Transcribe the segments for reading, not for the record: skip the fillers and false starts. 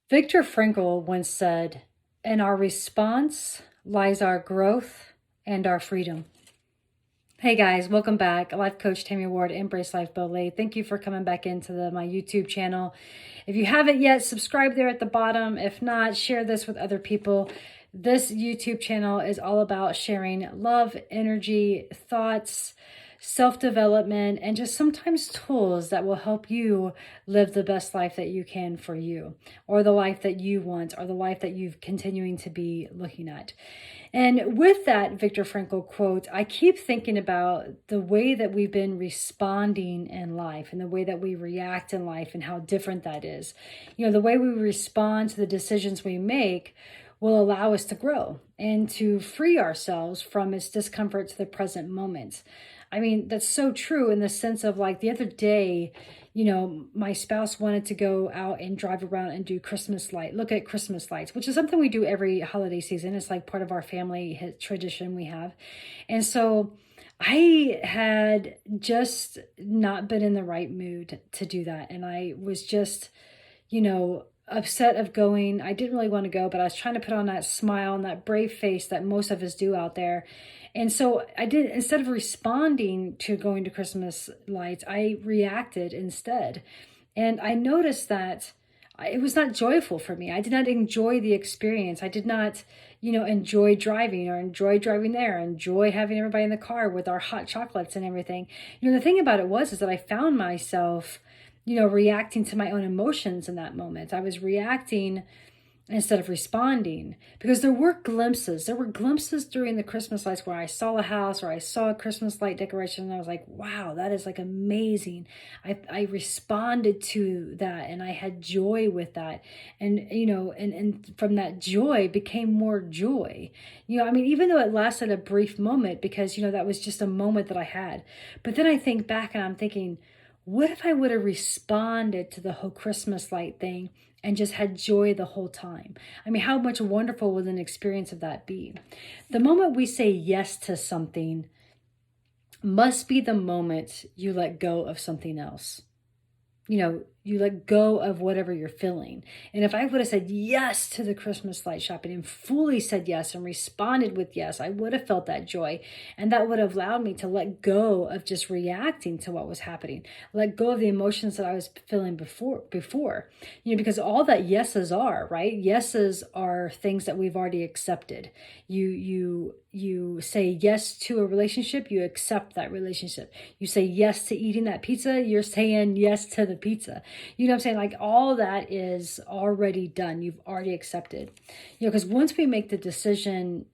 Viktor Frankl once said, "In our response lies our growth and our freedom." Hey guys, welcome back. Life Coach Tammy Ward, Embrace Life Boldly. Thank you for coming back into my YouTube channel. If you haven't yet, subscribe there at the bottom. If not, share this with other people. This YouTube channel is all about sharing love, energy, thoughts, self-development, and just sometimes tools that will help you live the best life that you can for you, or the life that you want, or the life that you've continuing to be looking at. And with that Viktor Frankl quote, I keep thinking about the way that we've been responding in life and the way that we react in life and how different that is. The way we respond to the decisions we make will allow us to grow and to free ourselves from its discomfort to the present moment. I mean, that's so true in the sense of, like, the other day, my spouse wanted to go out and drive around and do look at Christmas lights, which is something we do every holiday season. It's like part of our family tradition we have. And so I had just not been in the right mood to do that. And I was just, upset of going. I didn't really want to go, but I was trying to put on that smile and that brave face that most of us do out there. And so I did, instead of responding to going to Christmas lights, I reacted instead. And I noticed that it was not joyful for me. I did not enjoy the experience. I did not, enjoy driving or enjoy driving there, enjoy having everybody in the car with our hot chocolates and everything. The thing about it is that I found myself, reacting to my own emotions in that moment. I was reacting instead of responding, because there were glimpses during the Christmas lights where I saw a house or I saw a Christmas light decoration and I was like, wow, that is like amazing. I responded to that and I had joy with that. And, and from that joy became more joy. I mean, even though it lasted a brief moment, because, that was just a moment that I had. But then I think back and I'm thinking, what if I would have responded to the whole Christmas light thing and just had joy the whole time? I mean, how much wonderful would an experience of that be? The moment we say yes to something must be the moment you let go of something else. You let go of whatever you're feeling. And if I would have said yes to the Christmas light shopping and fully said yes and responded with yes, I would have felt that joy. And that would have allowed me to let go of just reacting to what was happening, let go of the emotions that I was feeling before, because all that yeses are, right? Yeses are things that we've already accepted. You say yes to a relationship, you accept that relationship. You say yes to eating that pizza, you're saying yes to the pizza. You know what I'm saying? Like, all that is already done. You've already accepted. Because once we make the decision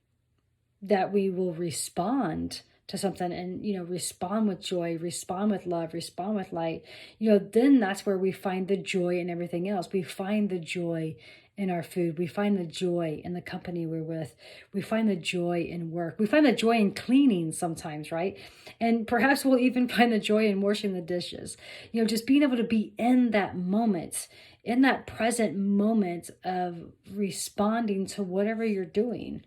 that we will respond to something and, respond with joy, respond with love, respond with light, then that's where we find the joy in everything else. We find the joy in our food. We find the joy in the company we're with. We find the joy in work. We find the joy in cleaning sometimes, right? And perhaps we'll even find the joy in washing the dishes. Just being able to be in that moment, in that present moment of responding to whatever you're doing.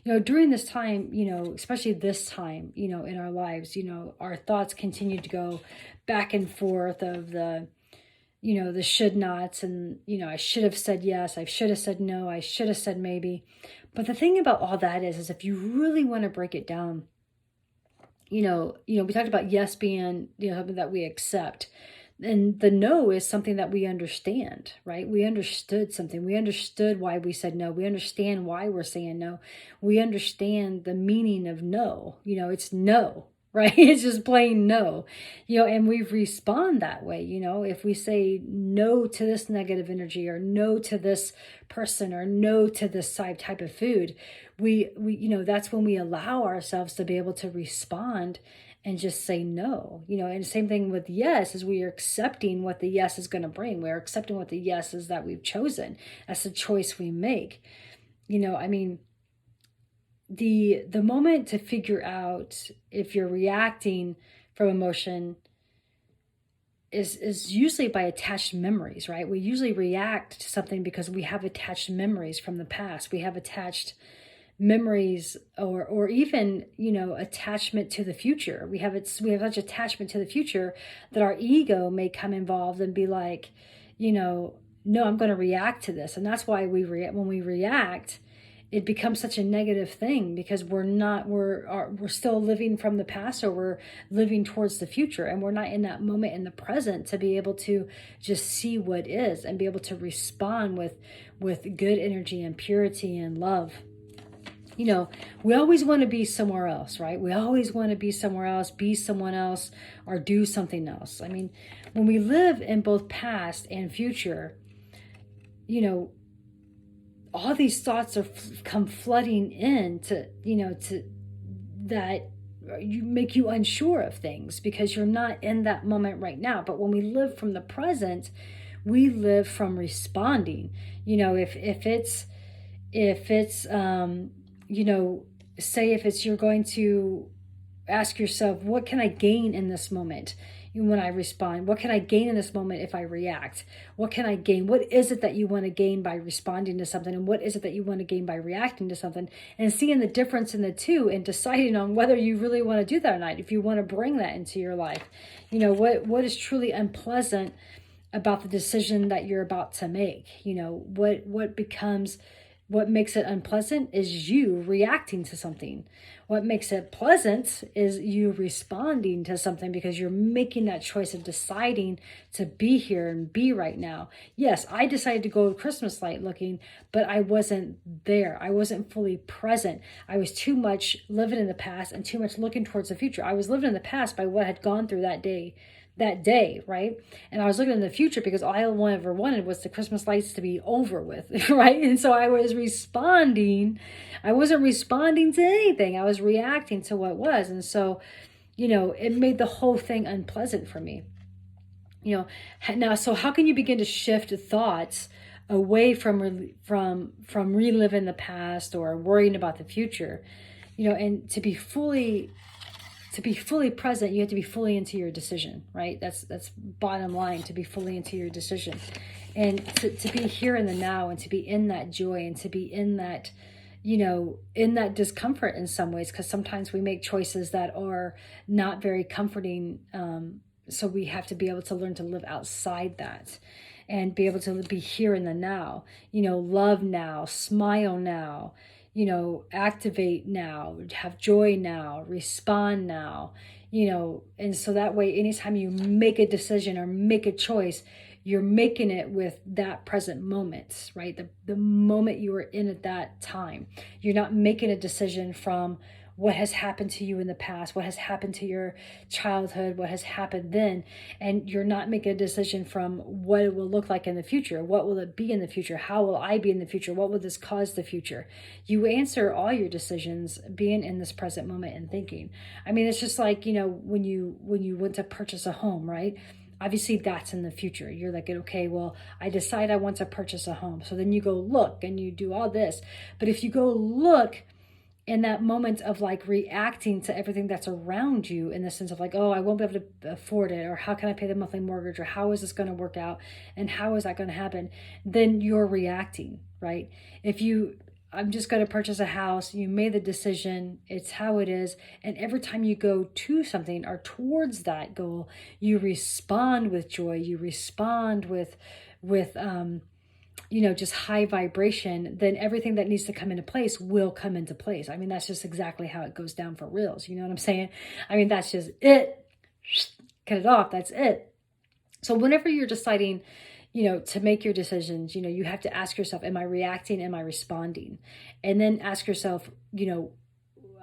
During this time, especially this time, in our lives, our thoughts continue to go back and forth of the should nots and, I should have said yes, I should have said no, I should have said maybe. But the thing about all that is if you really want to break it down, we talked about yes being, something that we accept. And the no is something that we understand, right? We understood something. We understood why we said no. We understand why we're saying no. We understand the meaning of no. It's no, right? It's just plain no, and we respond that way. If we say no to this negative energy or no to this person or no to this type of food, we that's when we allow ourselves to be able to respond and just say no, and same thing with yes, is we are accepting what the yes is going to bring. We're accepting what the yes is that we've chosen. That's the choice we make. I mean, the moment to figure out if you're reacting from emotion is usually by attached memories, right? We usually react to something because we have attached memories from the past. We have attached memories or even, attachment to the future. We have such attachment to the future that our ego may come involved and be like, no, I'm going to react to this. And that's why when we react, it becomes such a negative thing, because we're still living from the past, or we're living towards the future, and we're not in that moment in the present to be able to just see what is and be able to respond with good energy and purity and love. We always want to be somewhere else, right? We always want to be somewhere else, be someone else, or do something else. I mean, when we live in both past and future, all these thoughts come flooding in to that you make you unsure of things, because you're not in that moment right now. But when we live from the present, we live from responding. Say if it's, you're going to ask yourself, what can I gain in this moment? When I respond, what can I gain in this moment if I react? What can I gain? What is it that you want to gain by responding to something? And what is it that you want to gain by reacting to something? And seeing the difference in the two, and deciding on whether you really want to do that or not, if you want to bring that into your life. What is truly unpleasant about the decision that you're about to make? What makes it unpleasant is you reacting to something. What makes it pleasant is you responding to something, because you're making that choice of deciding to be here and be right now. Yes, I decided to go Christmas light looking, but I wasn't there. I wasn't fully present. I was too much living in the past and too much looking towards the future. I was living in the past by what had gone through that day, right? And I was looking in the future because all I ever wanted was the Christmas lights to be over with, right? And so I was responding. I wasn't responding to anything. I was reacting to what was. And so, it made the whole thing unpleasant for me. Now, so how can you begin to shift thoughts away from reliving the past or worrying about the future, and to be fully present, you have to be fully into your decision, right? That's bottom line, to be fully into your decision, and to be here in the now, and to be in that joy, and to be in that, in that discomfort in some ways, because sometimes we make choices that are not very comforting. So we have to be able to learn to live outside that, and be able to be here in the now, love now, smile now, activate now, have joy now, respond now, and so that way, anytime you make a decision or make a choice, you're making it with that present moment, right? The moment you are in at that time. You're not making a decision from what has happened to you in the past, what has happened to your childhood, what has happened then. And you're not making a decision from what it will look like in the future. What will it be in the future? How will I be in the future? What will this cause the future? You answer all your decisions being in this present moment and thinking. I mean, it's just like, when you went to purchase a home, right? Obviously that's in the future. You're like, okay, well, I decide I want to purchase a home. So then you go look and you do all this. But if you go look in that moment of like reacting to everything that's around you, in the sense of like, oh, I won't be able to afford it, or how can I pay the monthly mortgage, or how is this going to work out, and how is that going to happen, then you're reacting, right? I'm just going to purchase a house, you made the decision, it's how it is, and every time you go to something or towards that goal, you respond with joy, you respond with just high vibration, then everything that needs to come into place will come into place. I mean, that's just exactly how it goes down for reals. You know what I'm saying? I mean, that's just it. Cut it off. That's it. So whenever you're deciding, to make your decisions, you have to ask yourself, am I reacting? Am I responding? And then ask yourself,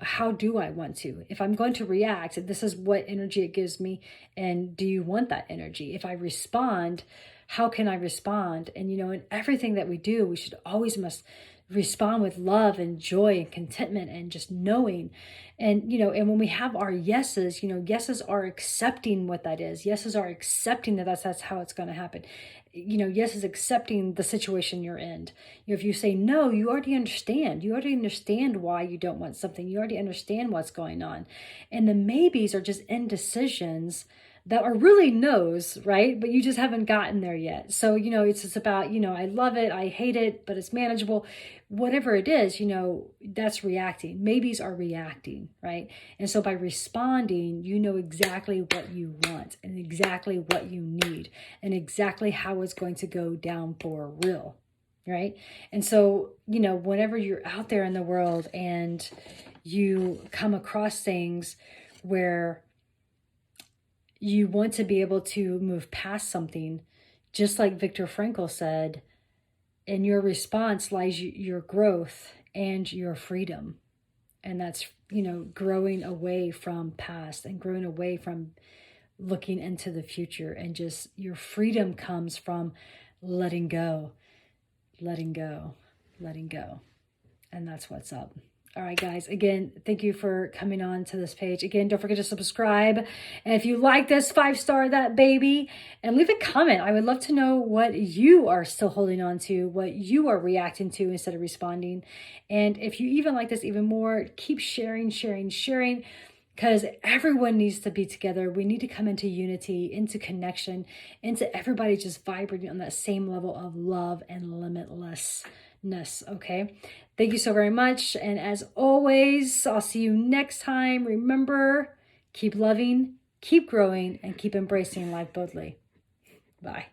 how do I want to? If I'm going to react, this is what energy it gives me. And do you want that energy? If I respond, how can I respond? And, in everything that we do, we should always must respond with love and joy and contentment and just knowing. And, and when we have our yeses, yeses are accepting what that is. Yeses are accepting that that's how it's going to happen. Yes is accepting the situation you're in. If you say no, you already understand. You already understand why you don't want something. You already understand what's going on. And the maybes are just indecisions that are really no's, right? But you just haven't gotten there yet. So, it's just about, I love it, I hate it, but it's manageable. Whatever it is, that's reacting. Maybes are reacting, right? And so by responding, you know exactly what you want and exactly what you need and exactly how it's going to go down for real, right? And so, whenever you're out there in the world and you come across things where you want to be able to move past something, just like Viktor Frankl said, in your response lies your growth and your freedom. And that's, growing away from past and growing away from looking into the future. And just your freedom comes from letting go, letting go, letting go. And that's what's up. All right, guys. Again, thank you for coming on to this page. Again, don't forget to subscribe. And if you like this, 5-star that baby. And leave a comment. I would love to know what you are still holding on to, what you are reacting to instead of responding. And if you even like this even more, keep sharing, because everyone needs to be together. We need to come into unity, into connection, into everybody just vibrating on that same level of love and limitlessness, okay? Thank you so very much. And as always, I'll see you next time. Remember, keep loving, keep growing, and keep embracing life boldly. Bye.